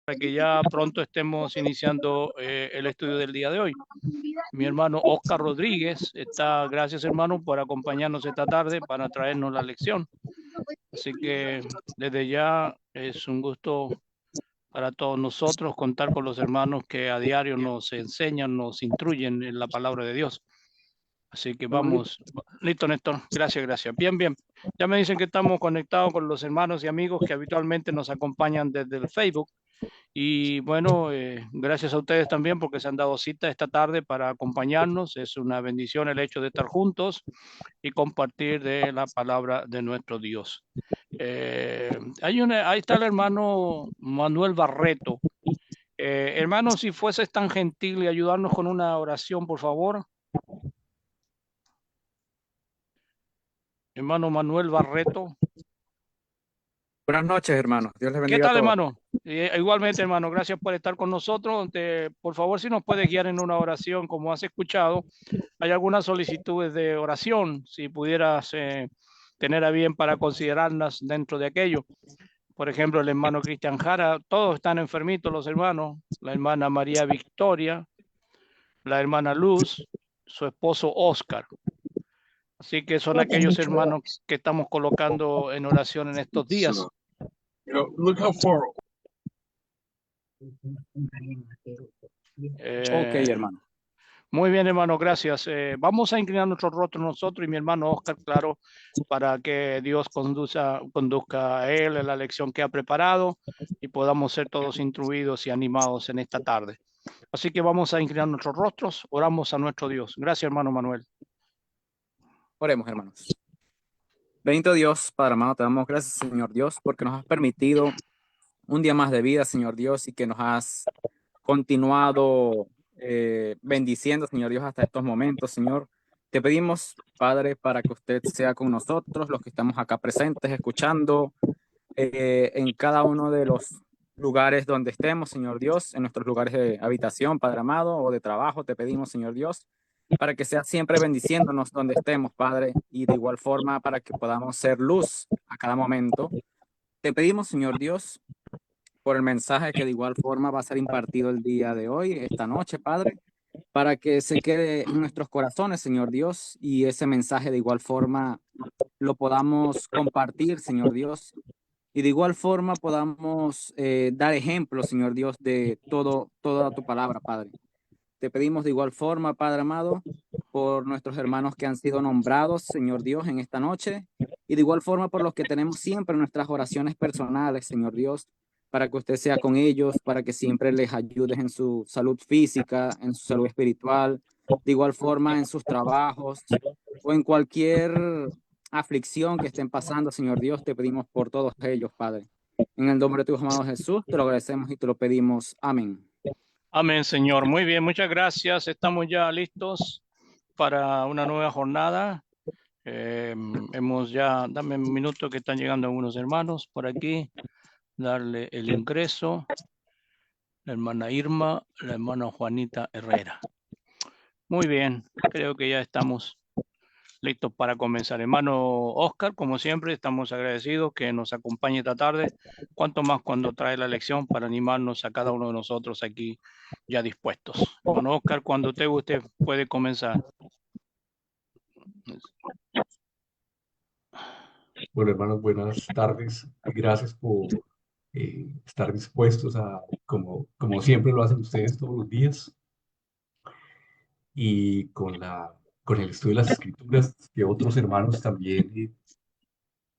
para que ya pronto estemos iniciando el estudio del día de hoy. Mi hermano Oscar Rodríguez está, gracias hermano por acompañarnos esta tarde para traernos la lección. Así que desde ya es un gusto para todos nosotros contar con los hermanos que a diario nos enseñan, nos instruyen en la palabra de Dios. Así que vamos. Listo, Néstor. Gracias, gracias. Bien, bien. Ya me dicen que estamos conectados con los hermanos y amigos que habitualmente nos acompañan desde el Facebook. Y bueno, gracias a ustedes también porque se han dado cita esta tarde para acompañarnos. Es una bendición el hecho de estar juntos y compartir de la palabra de nuestro Dios. Ahí está el hermano Manuel Barreto. Hermano, si fueses tan gentil y ayudarnos con una oración, por favor. Hermano Manuel Barreto. Buenas noches, hermanos. Dios les ¿Qué bendiga a tal, todos. hermano? Igualmente, hermano, gracias por estar con nosotros. Por favor, si nos puedes guiar en una oración, como has escuchado, hay algunas solicitudes de oración, si pudieras tener a bien para considerarlas dentro de aquello. Por ejemplo, el hermano Cristian Jara, todos están enfermitos los hermanos, la hermana María Victoria, la hermana Luz, su esposo Oscar. Así que son aquellos hermanos que estamos colocando en oración en estos días. Ok, hermano. Muy bien, hermano, gracias. Vamos a inclinar nuestro rostro nosotros y mi hermano Oscar, claro, para que Dios conduzca a él en la lección que ha preparado y podamos ser todos instruidos y animados en esta tarde. Así que vamos a inclinar nuestros rostros, oramos a nuestro Dios. Gracias, hermano Manuel. Oremos, hermanos. Bendito Dios, Padre amado, te damos gracias, Señor Dios, porque nos has permitido un día más de vida, Señor Dios, y que nos has continuado bendiciendo, Señor Dios, hasta estos momentos, Señor. Te pedimos, Padre, para que usted sea con nosotros, los que estamos acá presentes, escuchando en cada uno de los lugares donde estemos, Señor Dios, en nuestros lugares de habitación, Padre amado, o de trabajo, te pedimos, Señor Dios, para que sea siempre bendiciéndonos donde estemos, Padre, y de igual forma para que podamos ser luz a cada momento. Te pedimos, Señor Dios, por el mensaje que de igual forma va a ser impartido el día de hoy, esta noche, Padre, para que se quede en nuestros corazones, Señor Dios, y ese mensaje de igual forma lo podamos compartir, Señor Dios, y de igual forma podamos dar ejemplo, Señor Dios, de toda tu palabra, Padre. Te pedimos de igual forma, Padre amado, por nuestros hermanos que han sido nombrados, Señor Dios, en esta noche, y de igual forma por los que tenemos siempre nuestras oraciones personales, Señor Dios, para que usted sea con ellos, para que siempre les ayudes en su salud física, en su salud espiritual, de igual forma en sus trabajos o en cualquier aflicción que estén pasando, Señor Dios, te pedimos por todos ellos, Padre. En el nombre de tu amado Jesús, te lo agradecemos y te lo pedimos. Amén. Amén, Señor. Muy bien, muchas gracias. Estamos ya listos para una nueva jornada. Dame un minuto que están llegando algunos hermanos por aquí, darle el ingreso. La hermana Irma, la hermana Juanita Herrera. Muy bien, creo que ya estamos listos para comenzar. Hermano Oscar, como siempre, estamos agradecidos que nos acompañe esta tarde, cuanto más cuando trae la lección para animarnos a cada uno de nosotros aquí ya dispuestos. Hermano Oscar, cuando usted puede comenzar. Bueno, hermanos, buenas tardes. Gracias por estar dispuestos a, como siempre lo hacen ustedes todos los días, y con el estudio de las escrituras, que otros hermanos también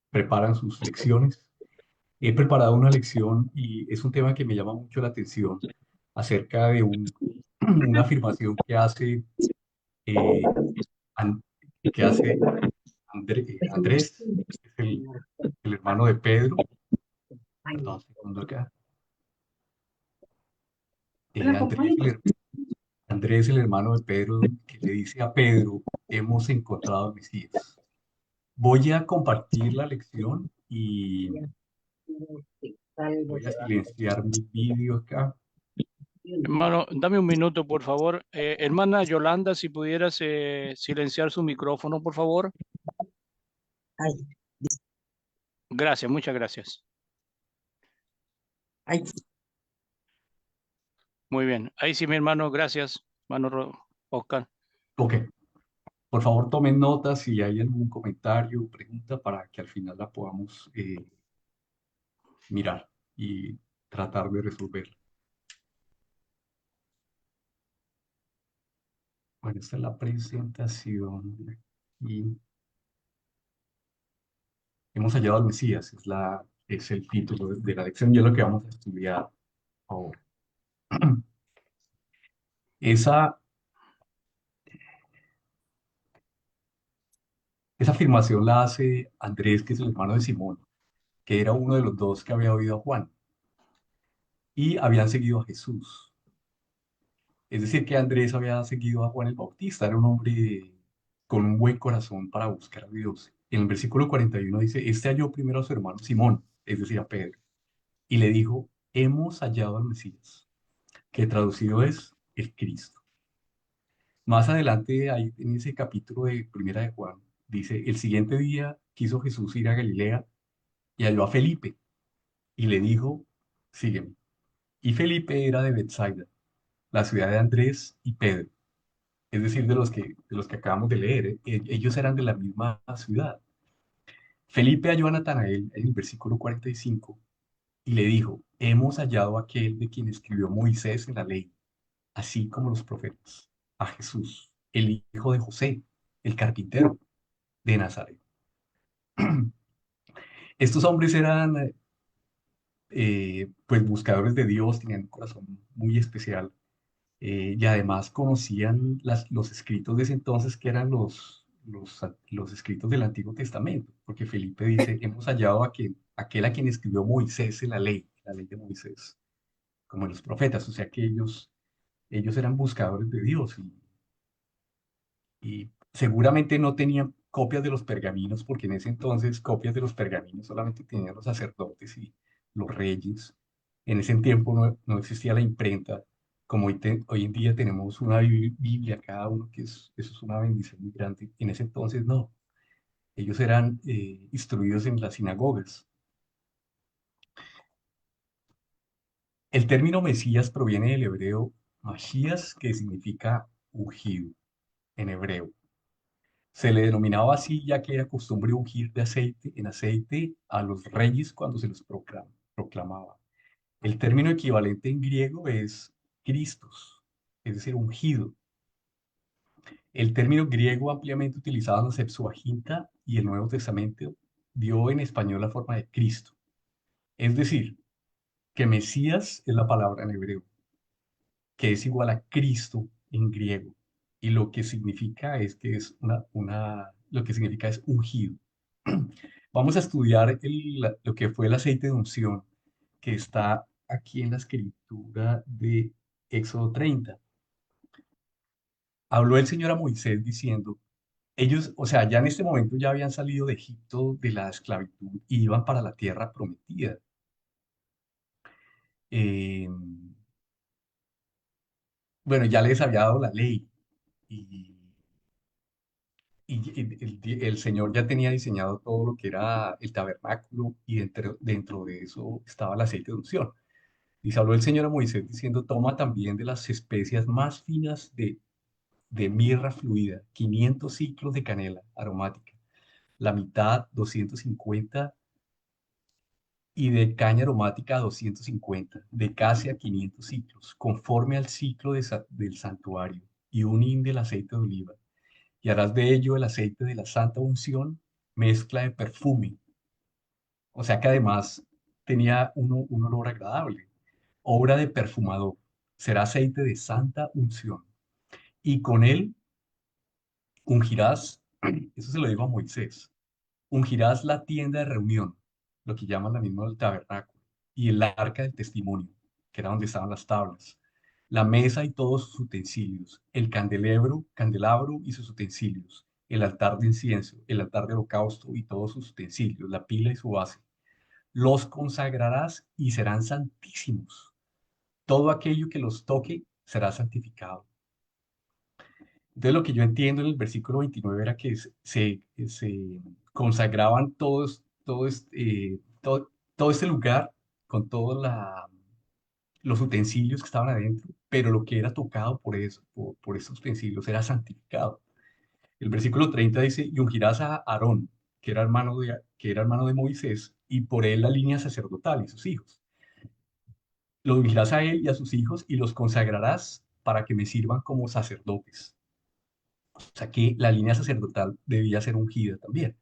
preparan sus lecciones. He preparado una lección y es un tema que me llama mucho la atención acerca de una afirmación eh, An- que hace Andrés, que es el hermano de Pedro. Perdón, un segundo acá. Andrés, el hermano de Pedro, que le dice a Pedro: hemos encontrado al Mesías. Voy a compartir la lección y voy a silenciar mi vídeo acá. Hermano, dame un minuto, por favor. Hermana Yolanda, si pudieras silenciar su micrófono, por favor. Gracias, muchas gracias. Muy bien. Ahí sí, mi hermano, gracias, hermano Oscar. Ok, por favor tomen notas si hay algún comentario o pregunta para que al final la podamos mirar y tratar de resolver. Bueno, esta es la presentación y hemos hallado al Mesías, es el título de la lección y es lo que vamos a estudiar ahora. Esa, esa afirmación la hace Andrés, que es el hermano de Simón, que era uno de los dos que había oído a Juan y habían seguido a Jesús. Es decir, que Andrés había seguido a Juan el Bautista, era un hombre con un buen corazón para buscar a Dios. En el versículo 41 dice, este halló primero a su hermano Simón, es decir, a Pedro, y le dijo, hemos hallado al Mesías, que traducido es el Cristo. Más adelante, ahí en ese capítulo de Primera de Juan, dice, el siguiente día quiso Jesús ir a Galilea y halló a Felipe y le dijo, sígueme. Y Felipe era de Bethsaida, la ciudad de Andrés y Pedro, es decir, de los que acabamos de leer. Ellos eran de la misma ciudad. Felipe halló a Natanael en el versículo 45 y le dijo, hemos hallado a aquel de quien escribió Moisés en la ley, así como los profetas, a Jesús, el hijo de José, el carpintero de Nazaret. Estos hombres eran pues buscadores de Dios, tenían un corazón muy especial y además conocían los escritos de ese entonces que eran los escritos del Antiguo Testamento, porque Felipe dice, hemos hallado aquel a quien escribió Moisés en la ley de Moisés, como los profetas, o sea que ellos eran buscadores de Dios y seguramente no tenían copias de los pergaminos, porque en ese entonces copias de los pergaminos solamente tenían los sacerdotes y los reyes. En ese tiempo no existía la imprenta, como hoy en día tenemos una Biblia cada uno, eso es una bendición muy grande. En ese entonces no, ellos eran instruidos en las sinagogas. El término Mesías proviene del hebreo Mashiach, que significa ungido en hebreo. Se le denominaba así ya que era costumbre ungir de aceite en aceite a los reyes cuando se los proclamaba. El término equivalente en griego es Christos, es decir, ungido. El término griego ampliamente utilizado en la Septuaginta y el Nuevo Testamento dio en español la forma de Cristo. Es decir, que Mesías es la palabra en hebreo, que es igual a Cristo en griego. Y lo que significa es que es lo que significa es ungido. Vamos a estudiar lo que fue el aceite de unción que está aquí en la escritura de Éxodo 30. Habló el Señor a Moisés diciendo, ellos, o sea, ya en este momento ya habían salido de Egipto, de la esclavitud, y iban para la tierra prometida. Eh, bueno, ya les había dado la ley y, el Señor ya tenía diseñado todo lo que era el tabernáculo y dentro de eso estaba el aceite de unción. Y se habló el Señor a Moisés diciendo, toma también de las especias más finas de mirra fluida, 500 ciclos de canela aromática, la mitad 250 y de caña aromática 250, de casia 500 ciclos, conforme al ciclo del santuario, y un hin del aceite de oliva. Y harás de ello el aceite de la santa unción, mezcla de perfume. O sea que además tenía un olor agradable. Obra de perfumador. Será aceite de santa unción. Y con él ungirás, eso se lo digo a Moisés, ungirás la tienda de reunión, lo que llaman la misma del tabernáculo, y el arca del testimonio, que era donde estaban las tablas, la mesa y todos sus utensilios, el candelabro y sus utensilios, el altar de incienso, el altar de holocausto y todos sus utensilios, la pila y su base. Los consagrarás y serán santísimos. Todo aquello que los toque será santificado. Entonces lo que yo entiendo en el versículo 29 era que se consagraban todo este lugar con toda los utensilios que estaban adentro, pero lo que era tocado por eso, por estos utensilios, era santificado. El versículo 30 dice, y ungirás a Aarón, que era hermano de Moisés, y por él la línea sacerdotal y sus hijos. Lo ungirás a él y a sus hijos y los consagrarás para que me sirvan como sacerdotes. O sea que la línea sacerdotal debía ser ungida también.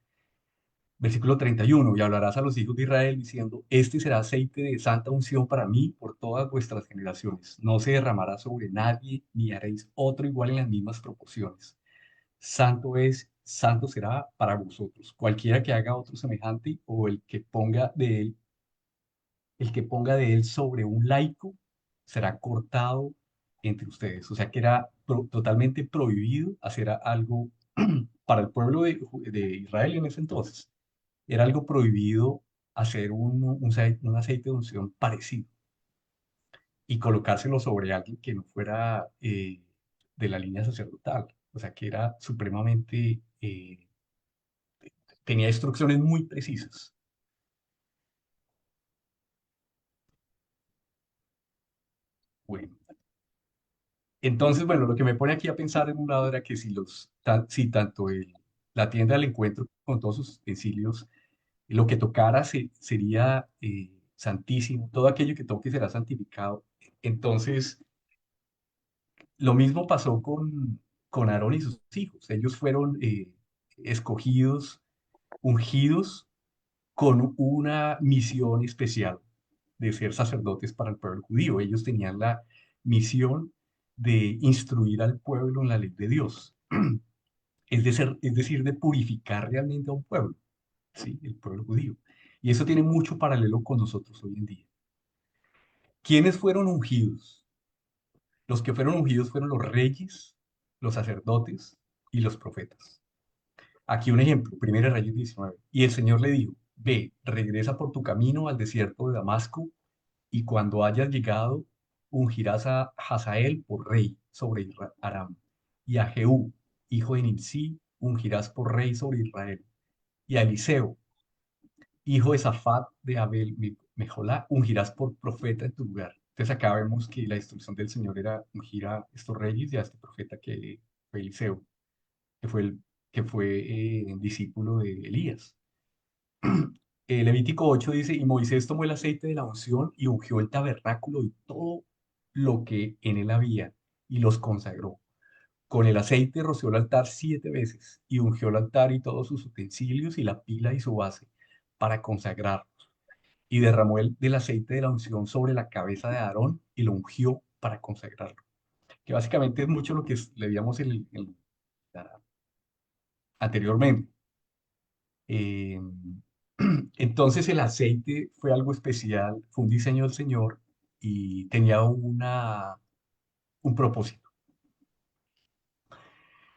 Versículo 31, y hablarás a los hijos de Israel diciendo, este será aceite de santa unción para mí por todas vuestras generaciones. No se derramará sobre nadie, ni haréis otro igual en las mismas proporciones. Santo es, santo será para vosotros. Cualquiera que haga otro semejante o el que ponga de él sobre un laico será cortado entre ustedes. O sea que era totalmente prohibido hacer algo para el pueblo de Israel en ese entonces. Era algo prohibido hacer un aceite de unción parecido y colocárselo sobre alguien que no fuera de la línea sacerdotal. O sea que era supremamente, tenía instrucciones muy precisas. Bueno, entonces, bueno, lo que me pone aquí a pensar en un lado era que si tanto la tienda del encuentro con todos sus utensilios, lo que tocara sería santísimo, todo aquello que toque será santificado. Entonces, lo mismo pasó con Aarón y sus hijos. Ellos fueron escogidos, ungidos con una misión especial de ser sacerdotes para el pueblo judío. Ellos tenían la misión de instruir al pueblo en la ley de Dios, es decir, de purificar realmente a un pueblo, ¿sí? El pueblo judío. Y eso tiene mucho paralelo con nosotros hoy en día. ¿Quiénes fueron ungidos? Los que fueron ungidos fueron los reyes, los sacerdotes y los profetas. Aquí un ejemplo, 1 Reyes 19. Y el Señor le dijo, ve, regresa por tu camino al desierto de Damasco, y cuando hayas llegado, ungirás a Hazael por rey sobre Aram, y a Jehú, hijo de Nimsi, ungirás por rey sobre Israel, y a Eliseo, hijo de Safat de Abel Mejolá, ungirás por profeta en tu lugar. Entonces acá vemos que la instrucción del Señor era ungir a estos reyes y a este profeta que fue Eliseo, que fue discípulo de Elías. Levítico 8 dice, y Moisés tomó el aceite de la unción y ungió el tabernáculo y todo lo que en él había, y los consagró. Con el aceite roció el altar 7 veces, y ungió el altar y todos sus utensilios y la pila y su base, para consagrarlos. Y derramó del aceite de la unción sobre la cabeza de Aarón y lo ungió para consagrarlo. Que básicamente es mucho lo que le veíamos anteriormente. Eh, entonces el aceite fue algo especial, fue un diseño del Señor y tenía un propósito.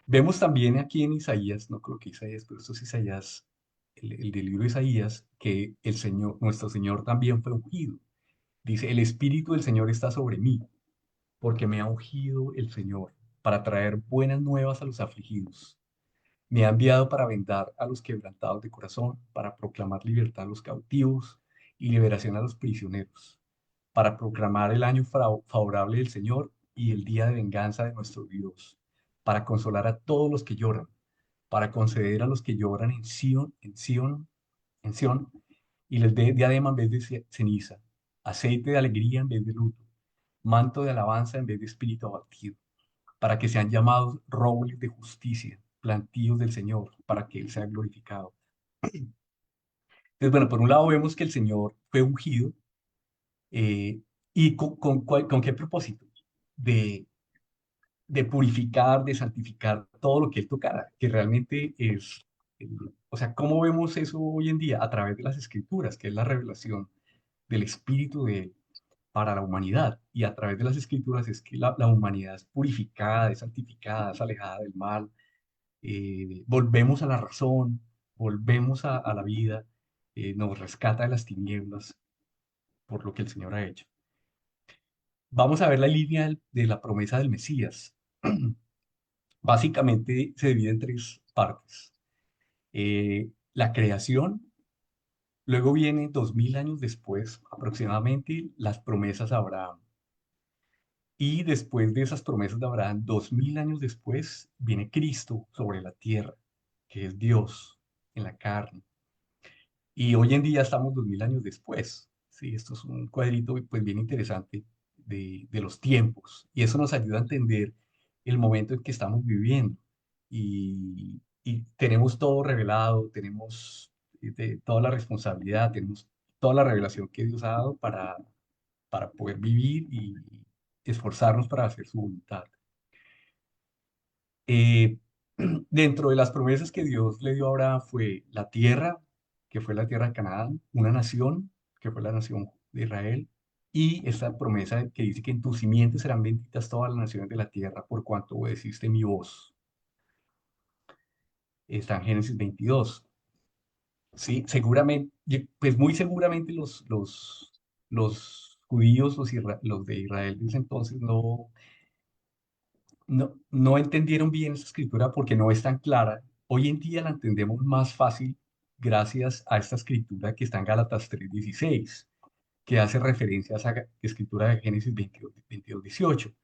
Vemos también aquí en Isaías, no creo que Isaías, pero esto es Isaías, el del libro de Isaías, que el Señor, nuestro Señor también fue ungido. Dice, el Espíritu del Señor está sobre mí, porque me ha ungido el Señor para traer buenas nuevas a los afligidos. Me ha enviado para vendar a los quebrantados de corazón, para proclamar libertad a los cautivos y liberación a los prisioneros, para proclamar el año favorable del Señor y el día de venganza de nuestro Dios, para consolar a todos los que lloran, para conceder a los que lloran en Sión, y les dé diadema en vez de ceniza, aceite de alegría en vez de luto, manto de alabanza en vez de espíritu abatido, para que sean llamados robles de justicia, plantíos del Señor, para que Él sea glorificado. Entonces, bueno, por un lado vemos que el Señor fue ungido, eh, ¿y con qué propósito? De, de purificar, de santificar todo lo que Él tocara, que realmente es, eh, o sea, ¿cómo vemos eso hoy en día? A través de las Escrituras, que es la revelación del Espíritu de Él para la humanidad. Y a través de las Escrituras es que la humanidad es purificada, es santificada, es alejada del mal, volvemos a la razón, volvemos a la vida, nos rescata de las tinieblas por lo que el Señor ha hecho. Vamos a ver la línea de la promesa del Mesías. Básicamente se divide en 3 partes. La creación, luego viene 2000 años después, aproximadamente, las promesas a Abraham. Y después de esas promesas de Abraham, 2000 años después, viene Cristo sobre la tierra, que es Dios en la carne. Y hoy en día estamos 2000 años después. Sí, esto es un cuadrito pues bien interesante de los tiempos. Y eso nos ayuda a entender el momento en que estamos viviendo. Y tenemos todo revelado, tenemos toda la responsabilidad, tenemos toda la revelación que Dios ha dado para poder vivir y esforzarnos para hacer su voluntad. Eh, Dentro de las promesas que Dios le dio a Abraham fue la tierra, que fue la tierra de Canaán, una nación, que fue la nación de Israel, y esta promesa que dice que en tus simientes serán benditas todas las naciones de la tierra por cuanto obedeciste mi voz. Está en Génesis 22. Sí, seguramente, pues muy seguramente los judíos, los de Israel de ese entonces no entendieron bien esa escritura porque no es tan clara. Hoy en día la entendemos más fácil gracias a esta escritura que está en Gálatas 3:16, que hace referencia a esa escritura de Génesis 22:18,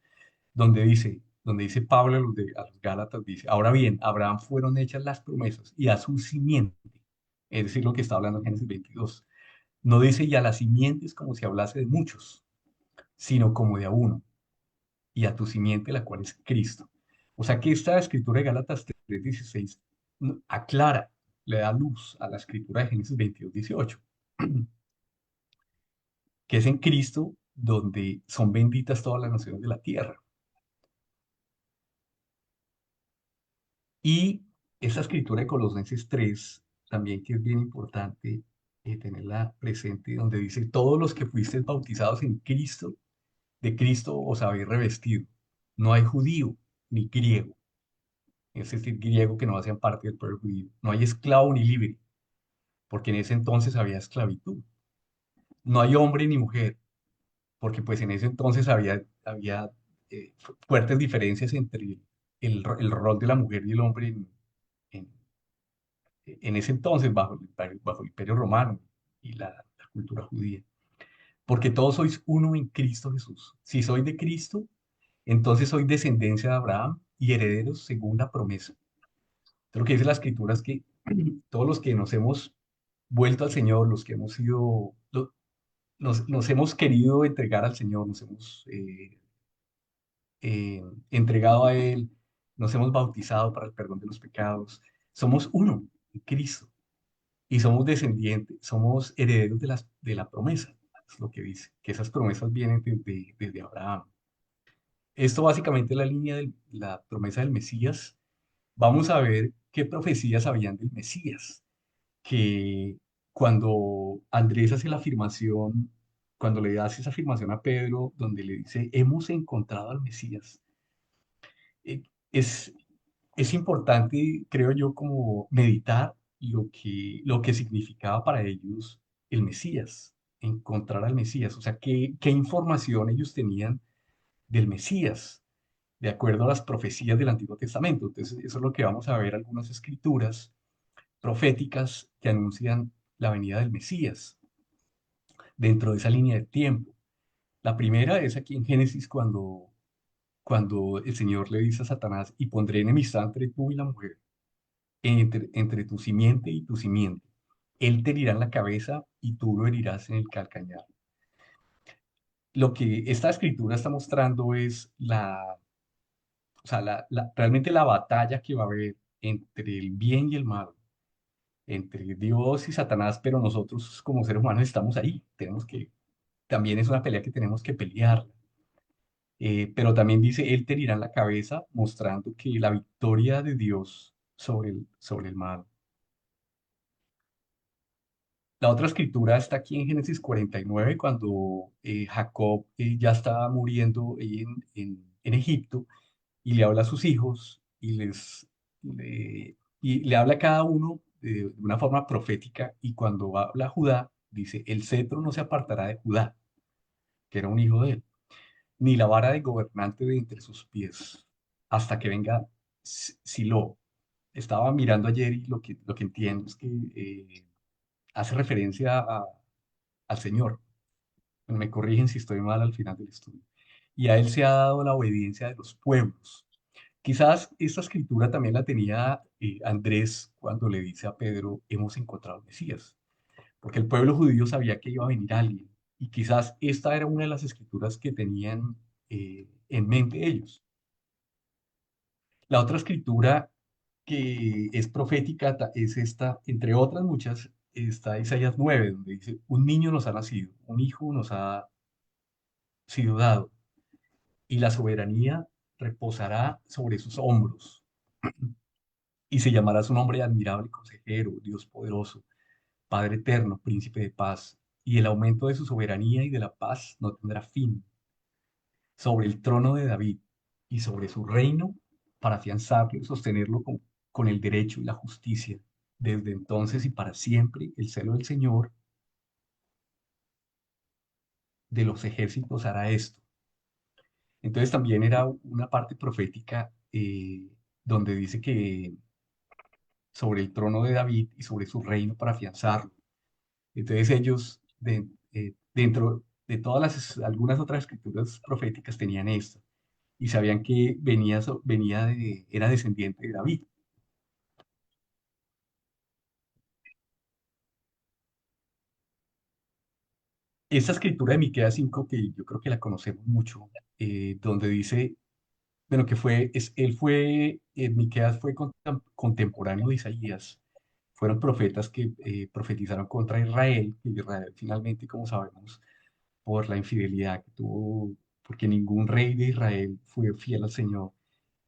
donde dice Pablo a los Gálatas, dice, ahora bien, a Abraham fueron hechas las promesas y a su simiente, es decir, lo que está hablando en Génesis 22. No dice y a las simientes como si hablase de muchos, sino como de a uno y a tu simiente, la cual es Cristo. O sea que esta escritura de Gálatas 3:16 aclara, le da luz a la escritura de Génesis 22:18, que es en Cristo donde son benditas todas las naciones de la tierra. Y esa escritura de Colosenses 3, también que es bien importante tenerla presente, donde dice, todos los que fuisteis bautizados en Cristo, de Cristo os habéis revestido. No hay judío ni griego, es decir, griego que no hacían parte del pueblo judío. No hay esclavo ni libre, porque en ese entonces había esclavitud. No hay hombre ni mujer, porque pues en ese entonces había fuertes diferencias entre el rol de la mujer y el hombre en, en ese entonces bajo el Imperio Romano y la cultura judía. Porque todos sois uno en Cristo Jesús. Si soy de Cristo, entonces soy descendencia de Abraham y herederos según la promesa. Entonces, lo que dice la escritura es que todos los que nos hemos vuelto al Señor, los que hemos sido, nos hemos querido entregar al Señor, nos hemos entregado a Él, nos hemos bautizado para el perdón de los pecados, somos uno en Cristo y somos descendientes, somos herederos de la promesa, es lo que dice, que esas promesas vienen desde Abraham. Esto básicamente es la línea de la promesa del Mesías. Vamos a ver qué profecías habían del Mesías, que cuando Andrés hace la afirmación, cuando le hace esa afirmación a Pedro, donde le dice, hemos encontrado al Mesías, eh, es, es importante, creo yo, como meditar lo que significaba para ellos el Mesías, encontrar al Mesías, o sea, qué información ellos tenían del Mesías, de acuerdo a las profecías del Antiguo Testamento. Entonces, eso es lo que vamos a ver, algunas escrituras proféticas que anuncian la venida del Mesías dentro de esa línea de tiempo. La primera es aquí en Génesis cuando el Señor le dice a Satanás, y pondré enemistad entre tú y la mujer, entre tu simiente y tu simiente. Él te herirá en la cabeza y tú lo herirás en el calcañar. Lo que esta escritura está mostrando es o sea, realmente la batalla que va a haber entre el bien y el mal, entre Dios y Satanás, pero nosotros como seres humanos estamos ahí. También es una pelea que tenemos que pelear. Pero también dice, Él te herirá en la cabeza, mostrando que la victoria de Dios sobre el mal. La otra escritura está aquí en Génesis 49, cuando Jacob ya estaba muriendo ahí en Egipto y le habla a sus hijos y le habla a cada uno de una forma profética y cuando habla a Judá, dice, el cetro no se apartará de Judá, que era un hijo de él, ni la vara de gobernante de entre sus pies, hasta que venga Silo. Estaba mirando ayer y lo que entiendo es que hace referencia al Señor. Me corrigen si estoy mal al final del estudio. y a él se ha dado la obediencia de los pueblos. Quizás esta escritura también la tenía Andrés cuando le dice a Pedro, hemos encontrado al Mesías, porque el pueblo judío sabía que iba a venir alguien, y quizás esta era una de las escrituras que tenían en mente ellos. La otra escritura que es profética es esta, entre otras muchas, está Isaías 9, donde dice, un niño nos ha nacido, un hijo nos ha sido dado, y la soberanía reposará sobre sus hombros, y se llamará su nombre admirable consejero, Dios poderoso, Padre eterno, príncipe de paz, y el aumento de su soberanía y de la paz no tendrá fin sobre el trono de David y sobre su reino para afianzarlo y sostenerlo con el derecho y la justicia. Desde entonces y para siempre, el celo del Señor de los ejércitos hará esto. Entonces también era una parte profética donde dice que sobre el trono de David y sobre su reino para afianzarlo. Entonces ellos, dentro de todas algunas otras escrituras proféticas tenían esto y sabían que era descendiente de David. Esta escritura de Miqueas 5, que yo creo que la conocemos mucho, donde dice, bueno, Miqueas fue contemporáneo de Isaías, fueron profetas que profetizaron contra Israel, y Israel finalmente, como sabemos, por la infidelidad que tuvo, porque ningún rey de Israel fue fiel al Señor,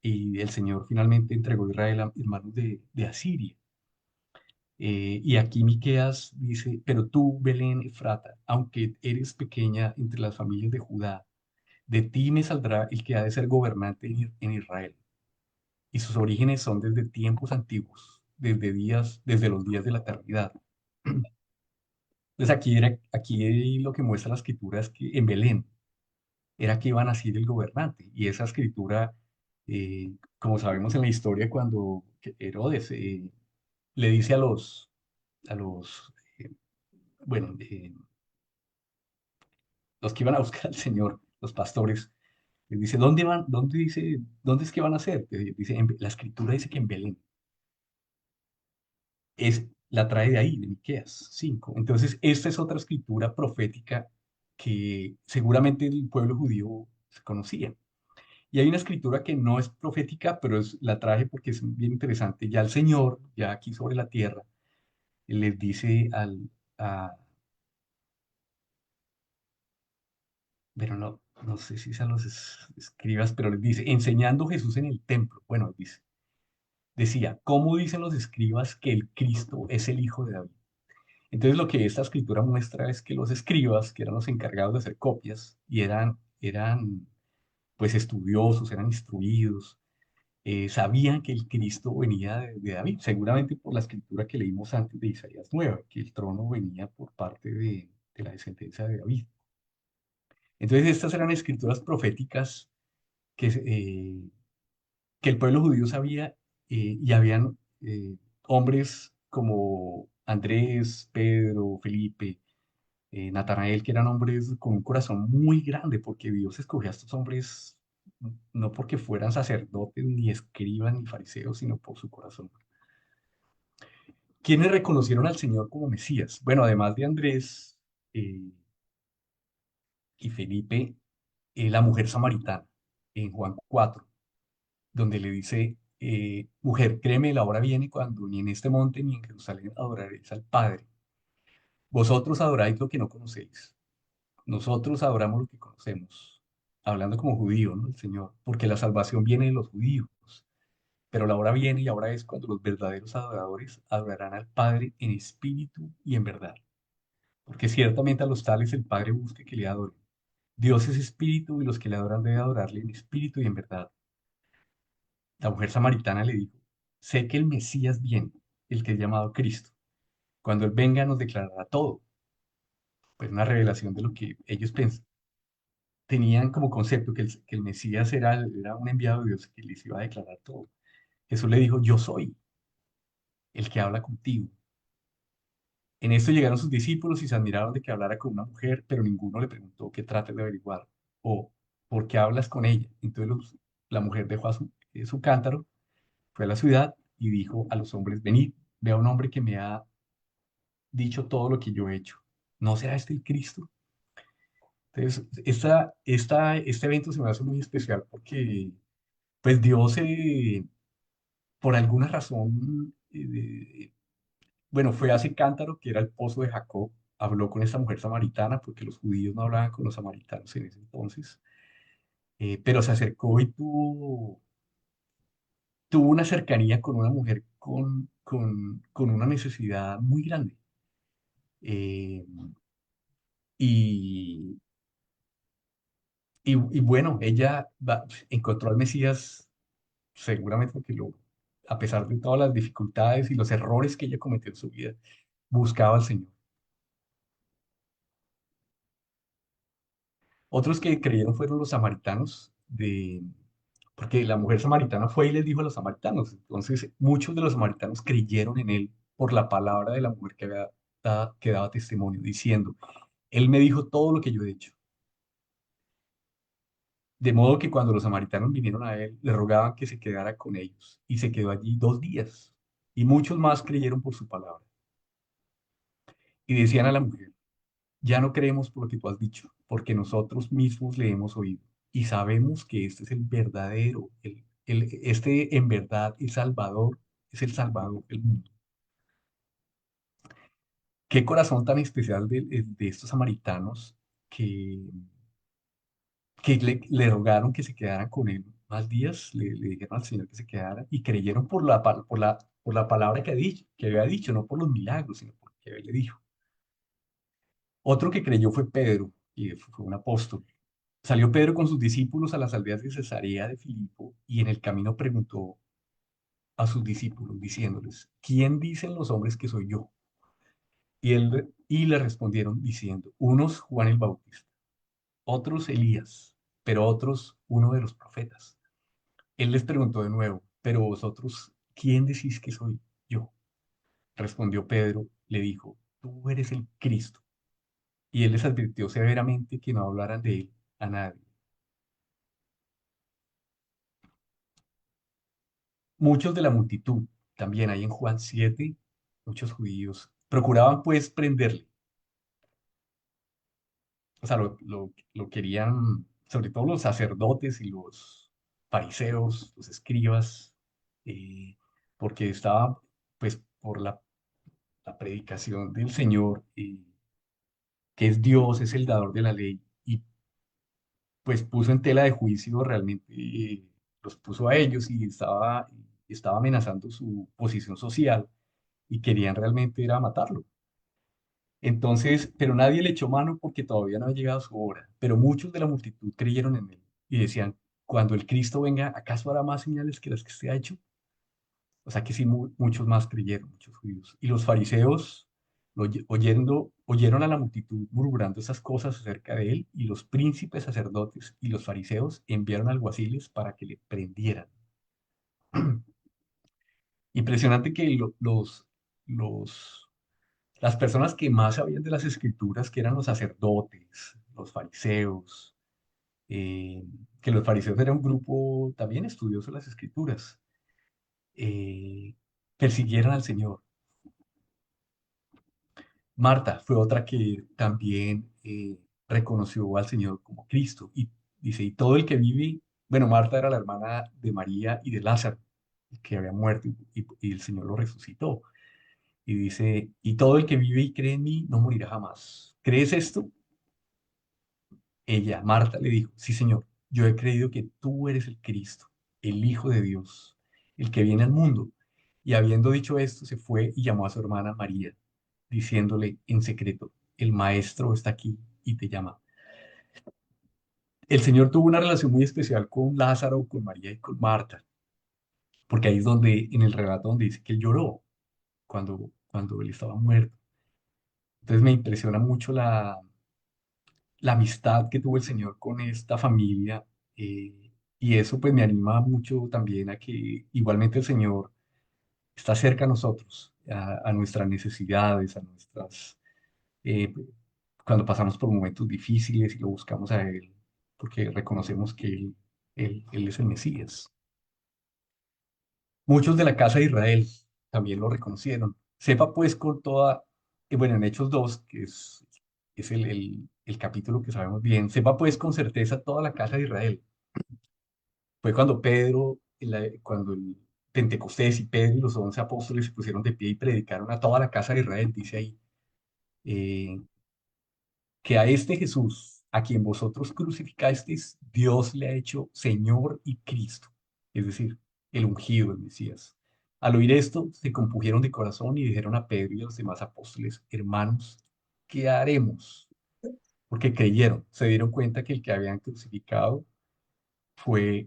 y el Señor finalmente entregó a Israel en manos de Asiria. Y aquí Miqueas dice, pero tú, Belén Efrata, aunque eres pequeña entre las familias de Judá, de ti me saldrá el que ha de ser gobernante en Israel. Y sus orígenes son desde tiempos antiguos, desde los días de la eternidad. Entonces aquí lo que muestra la escritura es que en Belén era que iba a nacer el gobernante. Y esa escritura, como sabemos en la historia, cuando Herodes le dice a los bueno, los que iban a buscar al Señor, los pastores, les dice, ¿dónde van? ¿Dónde es que van a ser? Dice, la escritura dice que en Belén. La trae de ahí, de Miqueas 5. Entonces, esta es otra escritura profética que seguramente el pueblo judío se conocía. Y hay una escritura que no es profética, pero la traje porque es bien interesante. Ya el Señor, ya aquí sobre la tierra, les dice pero no sé si se los escribas, pero les dice, enseñando Jesús en el templo. Bueno, decía, ¿cómo dicen los escribas que el Cristo es el Hijo de David? Entonces lo que esta escritura muestra es que los escribas, que eran los encargados de hacer copias, y eran pues estudiosos, eran instruidos, sabían que el Cristo venía de David, seguramente por la escritura que leímos antes de Isaías 9, que el trono venía por parte de la descendencia de David. Entonces estas eran escrituras proféticas que el pueblo judío sabía, y habían hombres como Andrés, Pedro, Felipe, Natanael, que eran hombres con un corazón muy grande, porque Dios escogió a estos hombres no porque fueran sacerdotes, ni escribas, ni fariseos, sino por su corazón. ¿Quiénes reconocieron al Señor como Mesías? Bueno, además de Andrés eh, y Felipe, la mujer samaritana en Juan 4, donde le dice, mujer, créeme, la hora viene cuando ni en este monte ni en Jerusalén adoraréis al Padre. Vosotros adoráis lo que no conocéis. Nosotros adoramos lo que conocemos. Hablando como judío, ¿no? El Señor, porque la salvación viene de los judíos. Pero la hora viene y ahora es cuando los verdaderos adoradores adorarán al Padre en espíritu y en verdad. Porque ciertamente a los tales el Padre busca que le adoren. Dios es espíritu y los que le adoran deben adorarle en espíritu y en verdad. La mujer samaritana le dijo, sé que el Mesías viene, el que es llamado Cristo. Cuando Él venga nos declarará todo. Pues una revelación de lo que ellos tenían como concepto, que el Mesías era un enviado de Dios que les iba a declarar todo. Jesús le dijo, yo soy el que habla contigo. En esto llegaron sus discípulos y se admiraron de que hablara con una mujer, pero ninguno le preguntó qué trate de averiguar o ¿por qué hablas con ella? Entonces la mujer dejó su cántaro, fue a la ciudad y dijo a los hombres, venid, vea un hombre que me ha dicho todo lo que yo he hecho. ¿No será este el Cristo? Entonces, este evento se me hace muy especial porque, pues Dios, por alguna razón, bueno, fue a ese cántaro que era el pozo de Jacob, habló con esa mujer samaritana, porque los judíos no hablaban con los samaritanos en ese entonces, pero se acercó y tuvo una cercanía con una mujer con una necesidad muy grande. Eh, y, y bueno, ella encontró al Mesías seguramente porque a pesar de todas las dificultades y los errores que ella cometió en su vida, buscaba al Señor. Otros que creyeron fueron los samaritanos, porque la mujer samaritana fue y les dijo a los samaritanos. Entonces, muchos de los samaritanos creyeron en él por la palabra de la mujer que daba testimonio, diciendo, él me dijo todo lo que yo he hecho. De modo que cuando los samaritanos vinieron a él, le rogaban que se quedara con ellos, y se quedó allí 2 días. Y muchos más creyeron por su palabra. Y decían a la mujer, ya no creemos por lo que tú has dicho, porque nosotros mismos le hemos oído y sabemos que este es el verdadero, este en verdad es Salvador, es el Salvador del mundo. Qué corazón tan especial de estos samaritanos que, que le rogaron que se quedaran con él más días, le dijeron al Señor que se quedara y creyeron por la palabra que había dicho, no por los milagros, sino porque él le dijo. Otro que creyó fue Pedro, y fue un apóstol. Salió Pedro con sus discípulos a las aldeas de Cesarea de Filipo y en el camino preguntó a sus discípulos diciéndoles, ¿quién dicen los hombres que soy yo? Y le respondieron diciendo, unos Juan el Bautista, otros Elías, pero otros uno de los profetas. Él les preguntó de nuevo, pero vosotros, ¿quién decís que soy yo? Respondió Pedro, le dijo, tú eres el Cristo. Y él les advirtió severamente que no hablaran de él a nadie. Muchos de la multitud, también hay en Juan 7, muchos judíos, procuraban pues prenderle. O sea, lo querían, sobre todo los sacerdotes y los fariseos, los escribas, eh, porque estaba pues por la predicación del Señor, que es Dios, es el dador de la ley, y pues puso en tela de juicio realmente, los puso a ellos y estaba amenazando su posición social y querían realmente era matarlo. Entonces, pero nadie le echó mano porque todavía no había llegado su hora. Pero muchos de la multitud creyeron en él y decían, cuando el Cristo venga, ¿acaso hará más señales que las que se ha hecho? O sea que sí, muchos más creyeron, muchos judíos. Y los fariseos, oyeron a la multitud murmurando esas cosas acerca de él, y los príncipes sacerdotes y los fariseos enviaron alguaciles para que le prendieran. Impresionante que los las personas que más sabían de las escrituras, que eran los sacerdotes, los fariseos, eh, que los fariseos eran un grupo también estudioso de las escrituras, eh, persiguieron al Señor. Marta fue otra que también reconoció al Señor como Cristo. Y dice, y todo el que vive, bueno, Marta era la hermana de María y de Lázaro, que había muerto y el Señor lo resucitó. Y dice, y todo el que vive y cree en mí no morirá jamás. ¿Crees esto? Ella, Marta, le dijo, sí, Señor, yo he creído que tú eres el Cristo, el Hijo de Dios, el que viene al mundo. Y habiendo dicho esto, se fue y llamó a su hermana María, diciéndole en secreto, el Maestro está aquí y te llama. El Señor tuvo una relación muy especial con Lázaro, con María y con Marta, porque ahí es donde, en el relato donde dice que él lloró cuando él estaba muerto. Entonces me impresiona mucho la amistad que tuvo el Señor con esta familia, y eso pues me anima mucho también a que igualmente el Señor está cerca a nosotros, a nuestras necesidades, cuando pasamos por momentos difíciles y lo buscamos a Él, porque reconocemos que Él es el Mesías. Muchos de la casa de Israel también lo reconocieron. Sepa pues con toda, bueno, en Hechos 2, es el capítulo que sabemos bien, sepa pues con certeza toda la casa de Israel. Fue cuando Pedro, cuando el Pentecostés y Pedro y los 11 apóstoles se pusieron de pie y predicaron a toda la casa de Israel, dice ahí, eh, que a este Jesús, a quien vosotros crucificasteis, Dios le ha hecho Señor y Cristo, es decir, el ungido, el Mesías. Al oír esto, se compungieron de corazón y dijeron a Pedro y a los demás apóstoles, hermanos, ¿qué haremos? Porque creyeron, se dieron cuenta que el que habían crucificado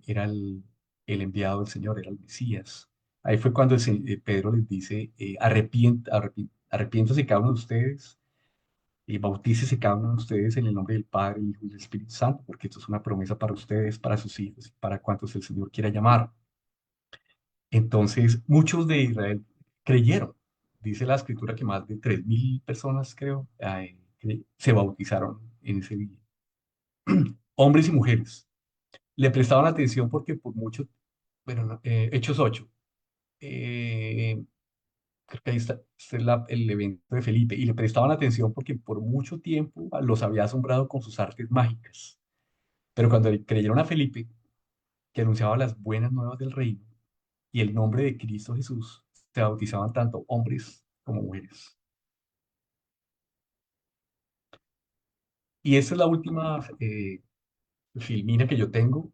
era el enviado del Señor, era el Mesías. Ahí fue cuando Pedro les dice, arrepiéntase cada uno de ustedes y bautícese cada uno de ustedes en el nombre del Padre, el Hijo y del Espíritu Santo, porque esto es una promesa para ustedes, para sus hijos y para cuantos el Señor quiera llamar. Entonces, muchos de Israel creyeron. Dice la escritura que más de 3.000 personas, creo, se bautizaron en ese día. Hombres y mujeres. Le prestaban atención porque por mucho, bueno, Hechos 8, creo que ahí está, este es el evento de Felipe, y le prestaban atención porque por mucho tiempo los había asombrado con sus artes mágicas. Pero cuando le creyeron a Felipe, que anunciaba las buenas nuevas del reino y el nombre de Cristo Jesús, se bautizaban tanto hombres como mujeres. Y esta es la última filmina que yo tengo.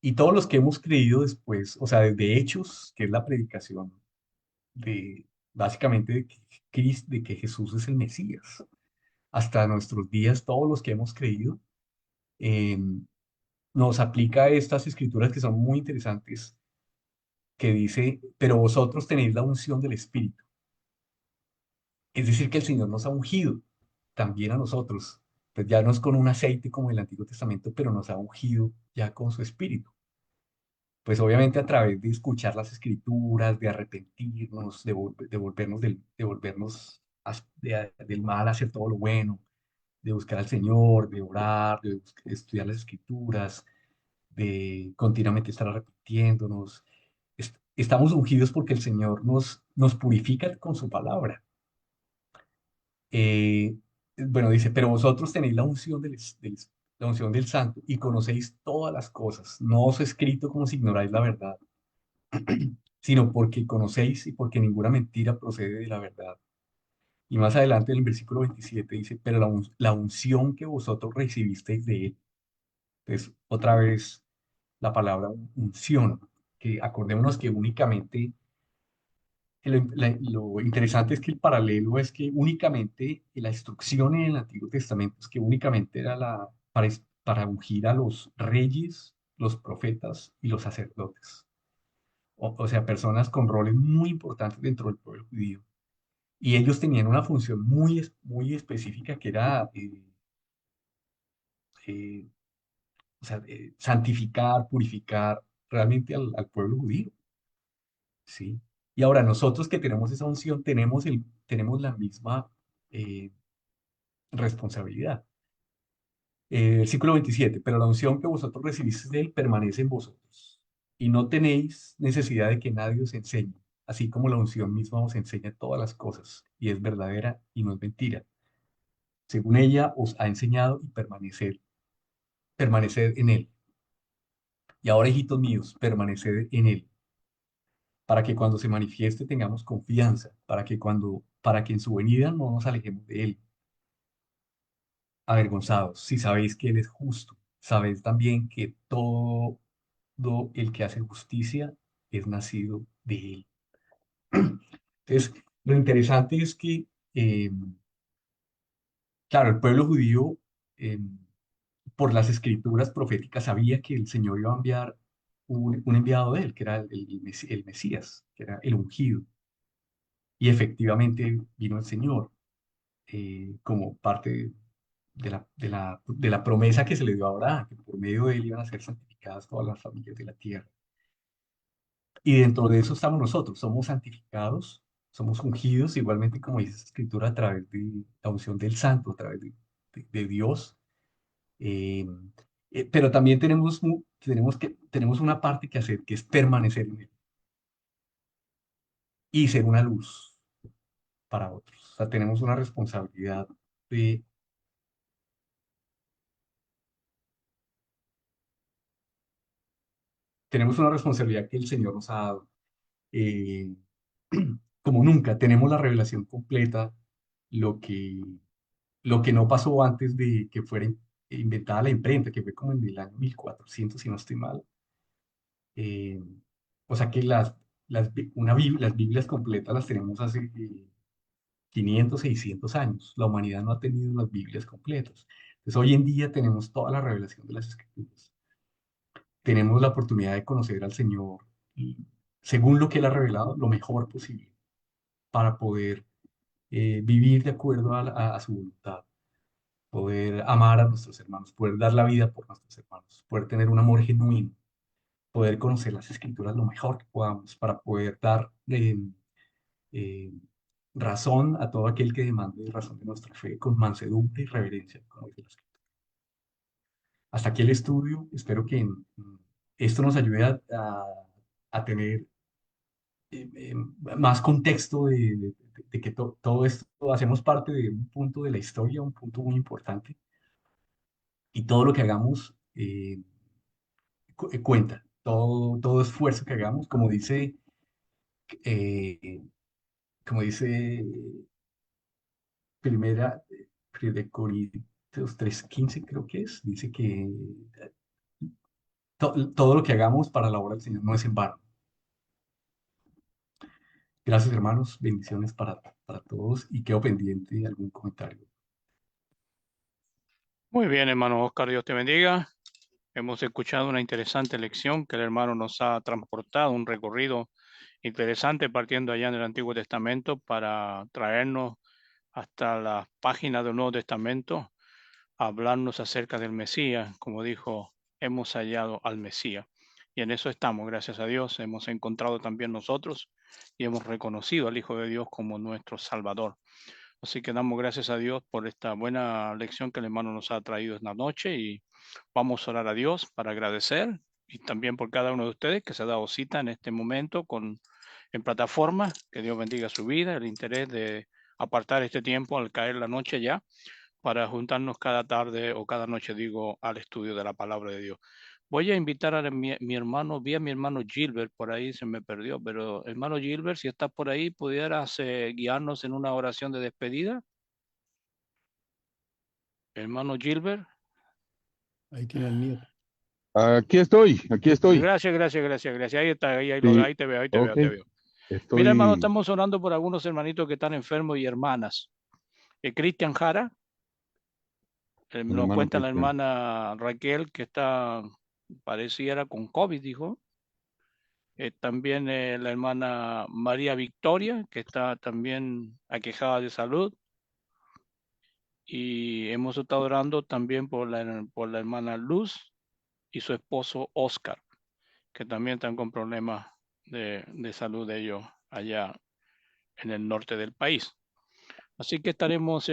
Y todos los que hemos creído después, o sea, desde Hechos, que es la predicación de básicamente de que Jesús es el Mesías, hasta nuestros días, todos los que hemos creído, eh, nos aplica estas escrituras que son muy interesantes, que dice, pero vosotros tenéis la unción del Espíritu. Es decir, que el Señor nos ha ungido también a nosotros, pues ya no es con un aceite como en el Antiguo Testamento, pero nos ha ungido ya con su Espíritu. Pues obviamente a través de escuchar las escrituras, de arrepentirnos, del mal, hacer todo lo bueno, de buscar al Señor, de orar, de estudiar las escrituras, de continuamente estar arrepintiéndonos. Estamos ungidos porque el Señor nos purifica con su palabra. Eh, bueno, dice, pero vosotros tenéis la unción del Santo y conocéis todas las cosas. No os he escrito como si ignoráis la verdad, sino porque conocéis y porque ninguna mentira procede de la verdad. Y más adelante en el versículo 27 dice, pero la unción que vosotros recibisteis de él. Entonces, otra vez la palabra unción, que acordémonos que únicamente, lo interesante es que el paralelo es que únicamente la instrucción en el Antiguo Testamento es que únicamente era para ungir a los reyes, los profetas y los sacerdotes. O sea, personas con roles muy importantes dentro del pueblo judío. Y ellos tenían una función muy específica que era eh, o sea, santificar, purificar realmente al pueblo judío, ¿sí? Y ahora nosotros que tenemos esa unción tenemos la misma eh, responsabilidad. Versículo 27, pero la unción que vosotros recibisteis de él permanece en vosotros y no tenéis necesidad de que nadie os enseñe, así como la unción misma os enseña todas las cosas y es verdadera y no es mentira. Según ella os ha enseñado y permaneced en él. Y ahora, hijitos míos, permaneced en él, para que cuando se manifieste tengamos confianza, para que en su venida no nos alejemos de él, avergonzados. Si sabéis que él es justo, sabéis también que todo el que hace justicia es nacido de él. Entonces, lo interesante es que, eh, claro, el pueblo judío, eh, por las escrituras proféticas, sabía que el Señor iba a enviar un enviado de él, que era el Mesías, que era el ungido. Y efectivamente vino el Señor como parte de la promesa que se le dio a Abraham, que por medio de él iban a ser santificadas todas las familias de la tierra. Y dentro de eso estamos nosotros, somos santificados, somos ungidos, igualmente como dice la Escritura, a través de la unción del Santo, a través de Dios. Eh, Pero también tenemos una parte que hacer, que es permanecer en él y ser una luz para otros. O sea, tenemos una responsabilidad de, tenemos una responsabilidad que el Señor nos ha dado. eh, Como nunca, tenemos la revelación completa, lo que, lo que no pasó antes de que fuera inventada la imprenta, que fue como en el año 1400, si no estoy mal. Eh, o sea que las Biblias completas las tenemos hace 500, 600 años. La humanidad no ha tenido las Biblias completas. Entonces, hoy en día tenemos toda la revelación de las Escrituras. Tenemos la oportunidad de conocer al Señor y, según lo que Él ha revelado, lo mejor posible para poder vivir de acuerdo a su voluntad, poder amar a nuestros hermanos, poder dar la vida por nuestros hermanos, poder tener un amor genuino, poder conocer las Escrituras lo mejor que podamos para poder dar eh, razón a todo aquel que demande razón de nuestra fe con mansedumbre y reverencia, como dice la Escritura. Hasta aquí el estudio. Espero que esto nos ayude a tener más contexto de que todo esto hacemos parte de un punto de la historia, un punto muy importante, y todo lo que hagamos cuenta, todo esfuerzo que hagamos, eh, como dice primera, de Corintios 3:15 creo que es, dice que todo lo que hagamos para la obra del Señor no es en vano. Gracias, hermanos, bendiciones para todos y quedo pendiente de algún comentario. Muy bien, hermano Oscar, Dios te bendiga. Hemos escuchado una interesante lección que el hermano nos ha transportado, un recorrido interesante partiendo allá en el Antiguo Testamento para traernos hasta las páginas del Nuevo Testamento, a hablarnos acerca del Mesías. Como dijo, hemos hallado al Mesías. Y en eso estamos, gracias a Dios. Hemos encontrado también nosotros y hemos reconocido al Hijo de Dios como nuestro Salvador. Así que damos gracias a Dios por esta buena lección que el hermano nos ha traído esta noche y vamos a orar a Dios para agradecer y también por cada uno de ustedes que se ha dado cita en este momento en plataforma. Que Dios bendiga su vida, el interés de apartar este tiempo al caer la noche ya para juntarnos cada tarde o cada noche, digo, al estudio de la palabra de Dios. Voy a invitar a mi hermano, vi a mi hermano Gilbert, por ahí se me perdió, pero hermano Gilbert, si estás por ahí, ¿pudieras guiarnos en una oración de despedida? Hermano Gilbert. Ahí tiene el nieto. Aquí estoy, aquí estoy. Gracias, gracias, gracias, gracias. Ahí está, Sí, ahí te veo, ahí te veo, ok. te veo. Mira, hermano, Estoy, estamos orando por algunos hermanitos que están enfermos y hermanas. Cristian Jara, el nos hermano cuenta la Cristian. hermana Raquel que está, pareciera con COVID, dijo. También la hermana María Victoria, que está también aquejada de salud. Y hemos estado orando también por la hermana Luz y su esposo Oscar, que también están con problemas de salud de ellos allá en el norte del país. Así que estaremos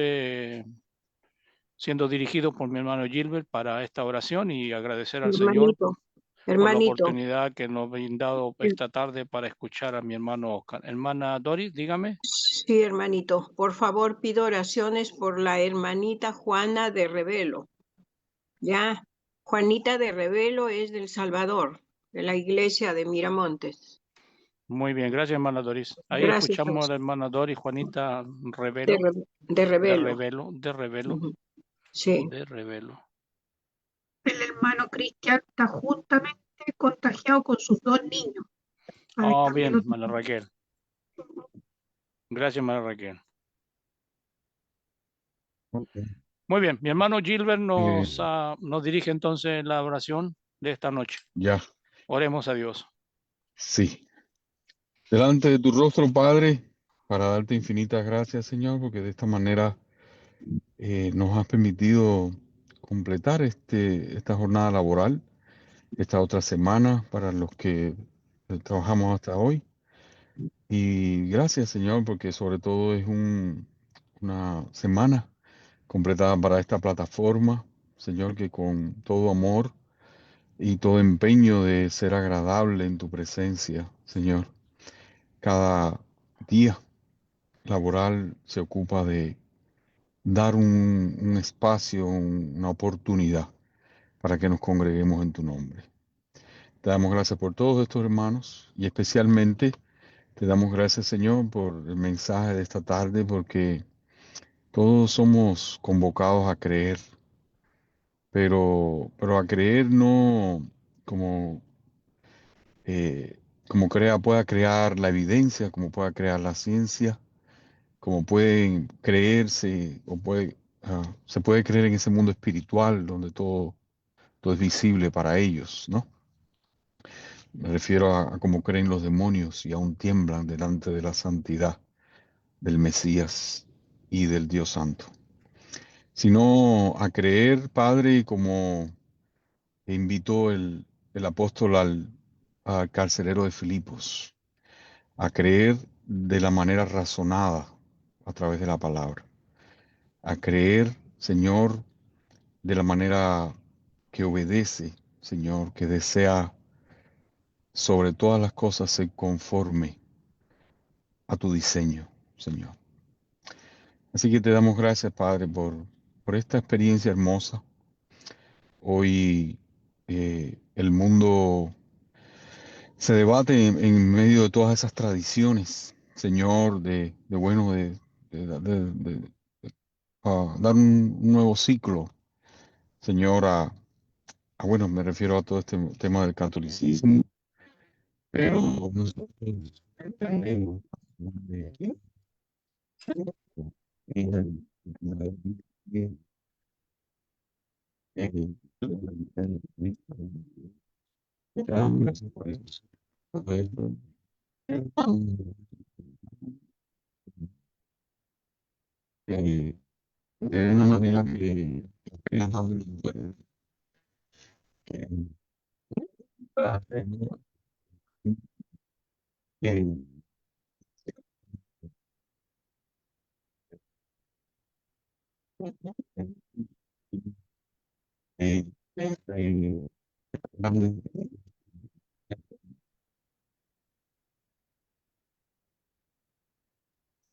siendo dirigidos por mi hermano Gilbert para esta oración y agradecer al Señor por la Hermanito, oportunidad que nos ha brindado esta tarde para escuchar a mi hermano Oscar. Hermana Doris, dígame. sí, hermanito, por favor pido oraciones por la hermanita Juana de Revelo. Ya, Juanita de Revelo es del Salvador, de la iglesia de Miramontes. Muy bien, gracias, hermana Doris. Ahí Gracias, escuchamos a la hermana Doris, Juanita de, Revelo, de Revelo. de Revelo, Ujú. Sí. de Revelo. El hermano Cristian está justamente contagiado con sus dos niños. Oh, bien, hermana Raquel. Gracias, hermana Raquel. Okay. Muy bien, mi hermano Gilbert nos dirige entonces la oración de esta noche. Ya, Oremos a Dios. sí. Delante de tu rostro, Padre, para darte infinitas gracias, Señor, porque de esta manera nos has permitido completar esta jornada laboral, esta otra semana para los que trabajamos hasta hoy. Y gracias, Señor, porque sobre todo es una semana completada para esta plataforma, Señor, que con todo amor y todo empeño de ser agradable en tu presencia, Señor, cada día laboral se ocupa de dar un espacio, una oportunidad para que nos congreguemos en tu nombre. Te damos gracias por todos estos hermanos y especialmente te damos gracias, Señor, por el mensaje de esta tarde, porque todos somos convocados a creer, pero a creer no como, como pueda crear la evidencia, como pueda crear la ciencia, como pueden creerse o se puede creer en ese mundo espiritual donde todo es visible para ellos, ¿no? Me refiero a cómo creen los demonios y aún tiemblan delante de la santidad del Mesías y del Dios Santo, sino a creer, Padre, como invitó el apóstol al carcelero de Filipos, a creer de la manera razonada a través de la palabra, a creer, Señor, de la manera que obedece, Señor, que desea sobre todas las cosas ser conforme a tu diseño, Señor. Así que te damos gracias, Padre, por esta experiencia hermosa. Hoy el mundo se debate en medio de todas esas tradiciones, Señor, de dar un nuevo ciclo, Señor, bueno, me refiero a todo este tema del catolicismo, pero nosotros entendemos de una manera que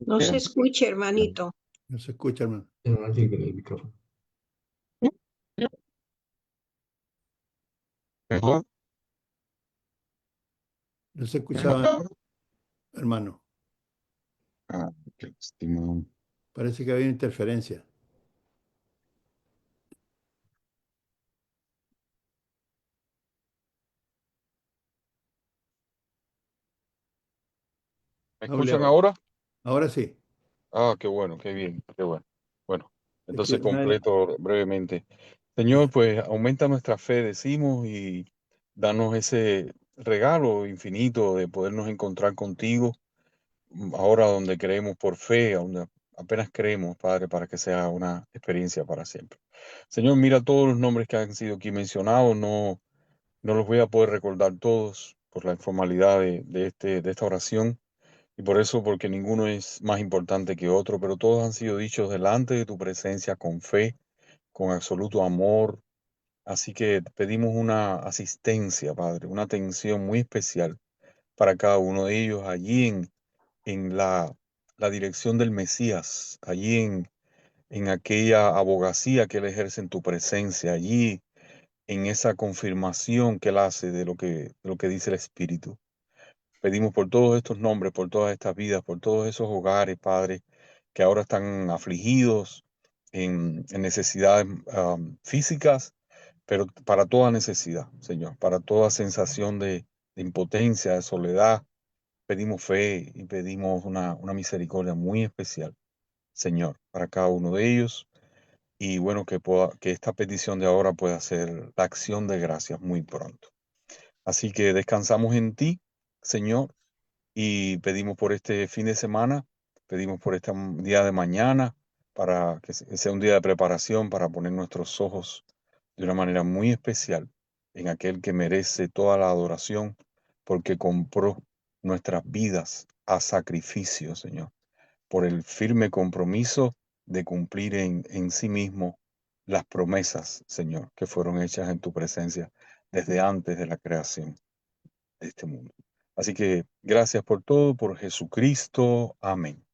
No se escucha, hermanito. No se escucha, hermano. No llega el micrófono. mejor. No se escuchaba, hermano. Qué lástima. Parece que había interferencia. ¿Me Hable escuchan ahora. ahora? Ahora sí. Qué bueno, qué bien, qué bueno. Bueno, Es que entonces completo brevemente. Señor, pues aumenta nuestra fe, decimos, y danos ese regalo infinito de podernos encontrar contigo ahora donde creemos por fe, donde apenas creemos, Padre, para que sea una experiencia para siempre. Señor, mira todos los nombres que han sido aquí mencionados, no los voy a poder recordar todos por la informalidad de esta oración. Y por eso, porque ninguno es más importante que otro, pero todos han sido dichos delante de tu presencia con fe, con absoluto amor. Así que pedimos una asistencia, Padre, una atención muy especial para cada uno de ellos allí en la dirección del Mesías, allí en aquella abogacía que él ejerce en tu presencia, allí en esa confirmación que él hace de lo que dice el Espíritu. Pedimos por todos estos nombres, por todas estas vidas, por todos esos hogares, Padre, que ahora están afligidos en necesidades físicas, pero para toda necesidad, Señor, para toda sensación de impotencia, de soledad. Pedimos fe y pedimos una misericordia muy especial, Señor, para cada uno de ellos. Y bueno, que esta petición de ahora pueda ser la acción de gracias muy pronto. Así que descansamos en ti, Señor, y pedimos por este fin de semana, pedimos por este día de mañana, para que sea un día de preparación para poner nuestros ojos de una manera muy especial en aquel que merece toda la adoración, porque compró nuestras vidas a sacrificio, Señor, por el firme compromiso de cumplir en sí mismo las promesas, Señor, que fueron hechas en tu presencia desde antes de la creación de este mundo. Así que gracias por todo, por Jesucristo. Amén.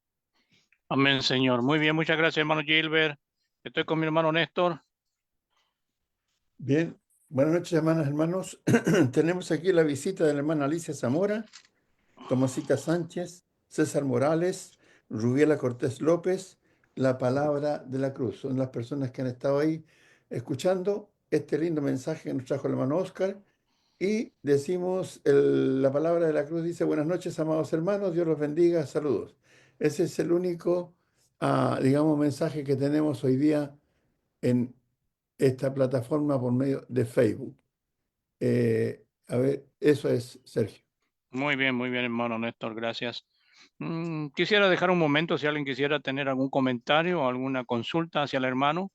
Amén, Señor. Muy bien, muchas gracias, hermano Gilbert. Estoy con mi hermano Néstor. Bien, buenas noches, hermanas, hermanos. Tenemos aquí la visita de la hermana Alicia Zamora, Tomasita Sánchez, César Morales, Rubiela Cortés López, la palabra de la cruz. Son las personas que han estado ahí escuchando este lindo mensaje que nos trajo el hermano Oscar. Y decimos, la palabra de la cruz dice: buenas noches, amados hermanos, Dios los bendiga, saludos. Ese es el único, digamos, mensaje que tenemos hoy día en esta plataforma por medio de Facebook. A ver, eso es, Sergio. Muy bien, hermano Néstor, gracias. Quisiera dejar un momento si alguien quisiera tener algún comentario o alguna consulta hacia el hermano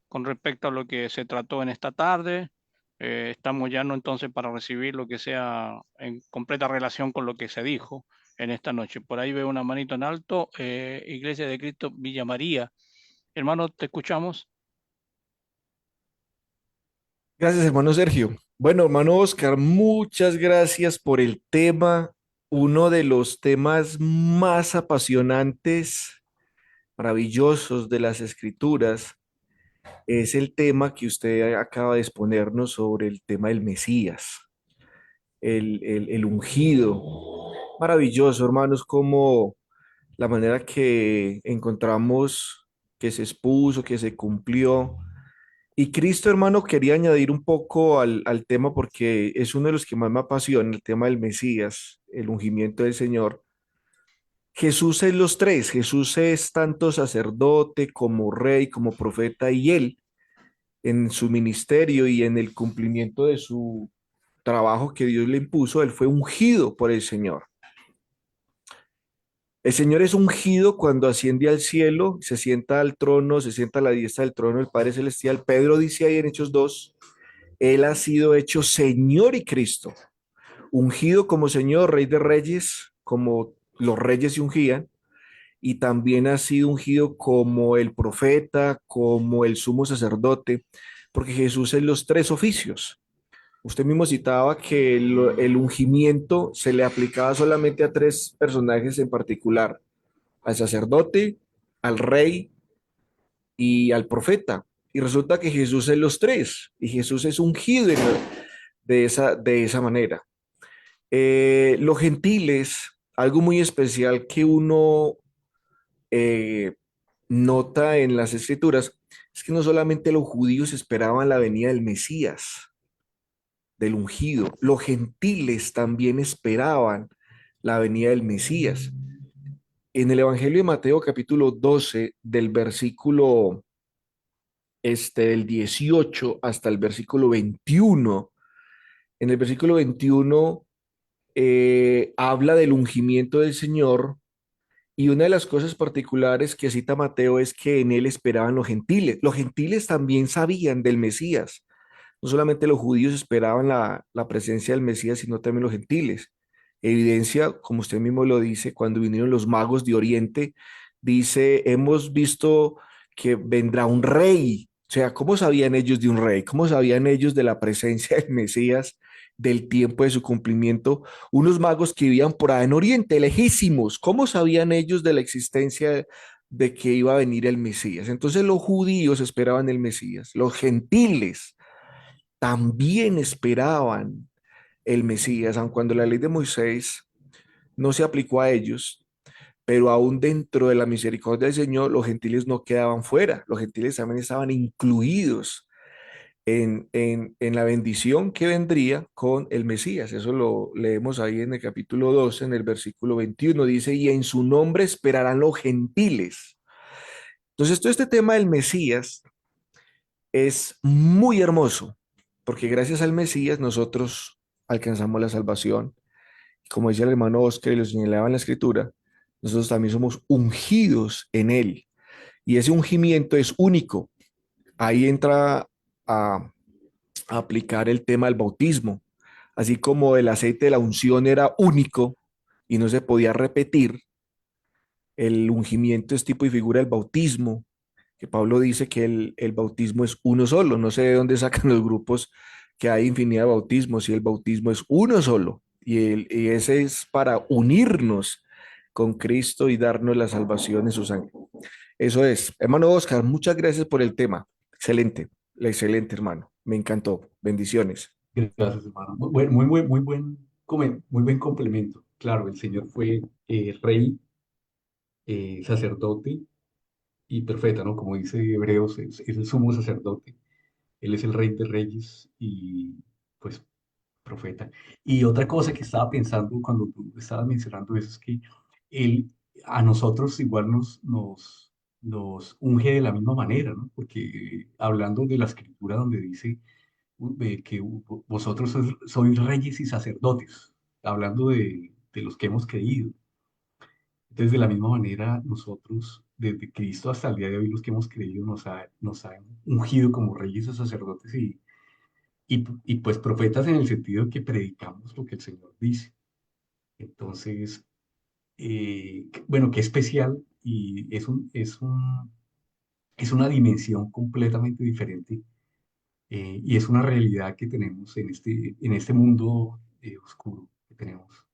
con respecto a lo que se trató en esta tarde. Estamos ya no entonces para recibir lo que sea en completa relación con lo que se dijo en esta noche. Por ahí veo una manito en alto, Iglesia de Cristo Villa María. Hermano, te escuchamos. Gracias, hermano Sergio. Bueno, hermano Oscar, muchas gracias por el tema, uno de los temas más apasionantes, maravillosos de las Escrituras, es el tema que usted acaba de exponernos sobre el tema del Mesías, el ungido. Maravilloso, hermanos, como la manera que encontramos que se expuso, que se cumplió. Y Cristo, hermano, quería añadir un poco al tema porque es uno de los que más me apasiona, el tema del Mesías, el ungimiento del Señor. Jesús es los tres. Jesús es tanto sacerdote como rey, como profeta, y él en su ministerio y en el cumplimiento de su trabajo que Dios le impuso, él fue ungido por el Señor. El Señor es ungido cuando asciende al cielo, se sienta al trono, se sienta a la diestra del trono del Padre Celestial. Pedro dice ahí en Hechos 2, Él ha sido hecho Señor y Cristo, ungido como Señor, Rey de Reyes, como los reyes se ungían, y también ha sido ungido como el profeta, como el sumo sacerdote, porque Jesús es los tres oficios. Usted mismo citaba que el ungimiento se le aplicaba solamente a tres personajes en particular: al sacerdote, al rey y al profeta. Y resulta que Jesús es los tres, y Jesús es ungido de esa manera. Los gentiles, algo muy especial que uno nota en las escrituras, es que no solamente los judíos esperaban la venida del Mesías, del ungido, los gentiles también esperaban la venida del Mesías. En el Evangelio de Mateo, capítulo 12, del versículo del 18 hasta el versículo 21, en el versículo 21 habla del ungimiento del Señor, y una de las cosas particulares que cita Mateo es que en él esperaban los gentiles. Los gentiles también sabían del Mesías. No solamente los judíos esperaban la presencia del Mesías, sino también los gentiles. Evidencia, como usted mismo lo dice, cuando vinieron los magos de Oriente, dice: hemos visto que vendrá un rey. O sea, ¿cómo sabían ellos de un rey? ¿Cómo sabían ellos de la presencia del Mesías, del tiempo de su cumplimiento? Unos magos que vivían por allá en Oriente, lejísimos. ¿Cómo sabían ellos de la existencia de que iba a venir el Mesías? Entonces los judíos esperaban el Mesías. Los gentiles también esperaban el Mesías, aun cuando la ley de Moisés no se aplicó a ellos, pero aún dentro de la misericordia del Señor, los gentiles no quedaban fuera. Los gentiles también estaban incluidos en la bendición que vendría con el Mesías. Eso lo leemos ahí en el capítulo 12, en el versículo 21. Dice: y en su nombre esperarán los gentiles. Entonces, todo este tema del Mesías es muy hermoso, porque gracias al Mesías nosotros alcanzamos la salvación. Como decía el hermano Oscar y lo señalaba en la escritura, nosotros también somos ungidos en él. Y ese ungimiento es único. Ahí entra a aplicar el tema del bautismo. Así como el aceite de la unción era único y no se podía repetir, el ungimiento es tipo y figura del bautismo. que Pablo dice que el bautismo es uno solo. No sé de dónde sacan los grupos que hay infinidad de bautismos y el bautismo es uno solo. Y ese es para unirnos con Cristo y darnos la salvación en su sangre. Eso es. Hermano Oscar, muchas gracias por el tema. Excelente, excelente, hermano. Me encantó. Bendiciones. Gracias, hermano. Muy buen complemento. Claro, el Señor fue rey, sacerdote y profeta, ¿no? Como dice Hebreos, es el sumo sacerdote. Él es el rey de reyes y pues profeta. Y otra cosa que estaba pensando cuando tú estabas mencionando eso es que él a nosotros igual nos unge de la misma manera, ¿no? Porque hablando de la escritura donde dice que vosotros sois reyes y sacerdotes, hablando de los que hemos creído. Entonces, de la misma manera, nosotros, desde Cristo hasta el día de hoy, los que hemos creído, nos ha ungido como reyes y sacerdotes y pues profetas en el sentido de que predicamos lo que el Señor dice. Entonces, bueno, qué especial y es una dimensión completamente diferente y es una realidad que tenemos en este mundo oscuro que tenemos.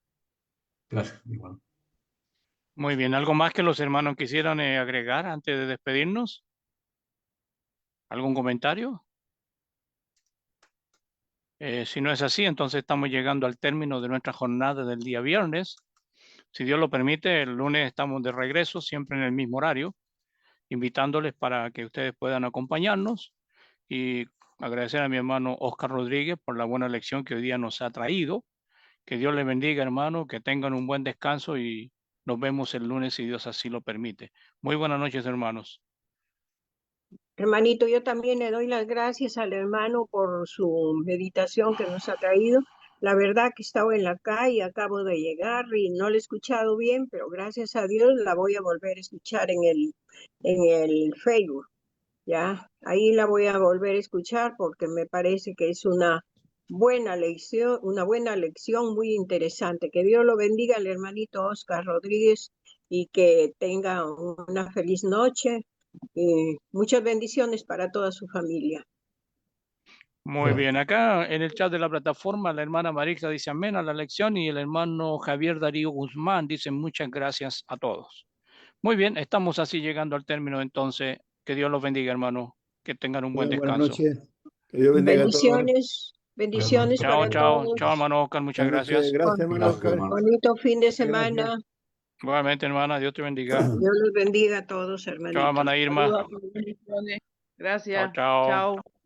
Gracias, igual. Muy bien. ¿Algo más que los hermanos quisieran agregar antes de despedirnos? ¿Algún comentario? Si no es así, entonces estamos llegando al término de nuestra jornada del día viernes. Si Dios lo permite, el lunes estamos de regreso, siempre en el mismo horario, invitándoles para que ustedes puedan acompañarnos y agradecer a mi hermano Oscar Rodríguez por la buena lección que hoy día nos ha traído. Que Dios les bendiga, hermano, que tengan un buen descanso y nos vemos el lunes si Dios así lo permite. Muy buenas noches, hermanos. Hermanito, yo también le doy las gracias al hermano por su meditación que nos ha traído. La verdad que estaba en la calle, acabo de llegar y no la he escuchado bien, pero gracias a Dios la voy a volver a escuchar en el Facebook. Ya, ahí la voy a volver a escuchar porque me parece que es una buena lección muy interesante. Que Dios lo bendiga al hermanito Oscar Rodríguez y que tenga una feliz noche y muchas bendiciones para toda su familia. Muy bien, acá en el chat de la plataforma la hermana Marisa dice amén a la lección y el hermano Javier Darío Guzmán dice muchas gracias a todos. Muy bien, estamos así llegando al término entonces. Que Dios los bendiga, hermano. Que tengan un buen Buenas descanso. noches. Que Dios bendiga a todos. Bendiciones Chao, para chao, todos. chao, hermano Oscar, muchas Buenas noches. gracias. Gracias, hermano Gracias, Oscar. hermano. Bonito fin de Gracias. semana. Nuevamente, hermana, Dios te bendiga. Dios los bendiga a todos, Chao, hermanitos. hermana Irma. Saludos, bendiciones. Chao, Gracias. chao. Chao.